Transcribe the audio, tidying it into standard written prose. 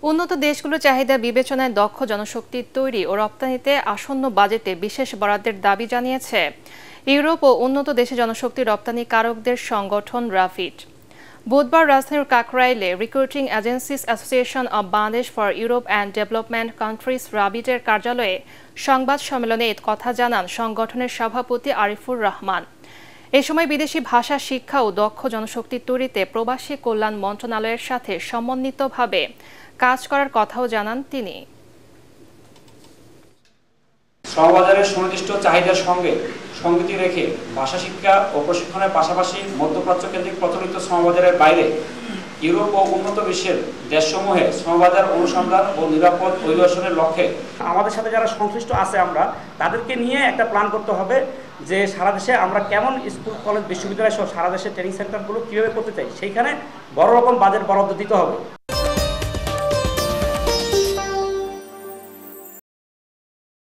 উন্নত দেশগুলোর চাহিদা বিবেচনায় দক্ষ জনশক্তি তৈরি ও রপ্তানিতে আসন্ন বাজেটে বিশেষ বরাদ্দের দাবি জানিয়েছে ইউরোপ ও উন্নত দেশে জনশক্তি রপ্তানিকারকদের সংগঠন রাফিড। বুধবার রাজধানীর কাকরাইলে recruiting agencies association of Bangladesh for Europe and development countries রাবিটের কার্যালয়ে সংবাদ সম্মেলনে এ কথা জানান সংগঠনের সভাপতি আরিফুর রহমান। এ সময় বিদেশি ভাষা শিক্ষা ও দক্ষ জনশক্তি তৈরিতে প্রবাসী কল্যাণ মন্ত্রণালয়ের সাথে সমন্বিতভাবে কাজ করার কথাও জানান তিনি। শ্রমবাজারের সুনির্দিষ্ট চাহিদার সঙ্গে সঙ্গতি রেখে ভাষা শিক্ষা ও প্রশিক্ষণের পাশাপাশি মধ্যপ্রাচ্য কেন্দ্রিক প্রচলিত শ্রমবাজারের বাইরে ইউরোপ ও উন্নত বিশ্বের দেশসমূহে শ্রমবাজার অনুসন্ধান ও নিরাপদ পরিদর্শনের লক্ষ্যে আমাদের সাথে যারা সংশ্লিষ্ট আছে আমরা তাদেরকে নিয়ে একটা প্ল্যান করতে হবে যে সারা দেশে আমরা কেমন স্কুল কলেজ বিশ্ববিদ্যালয় সহ সারা দেশের ট্রেনিং সেন্টারগুলো কীভাবে করতে চাই, সেইখানে বড় রকম বাজেট বরাদ্দ দিতে হবে।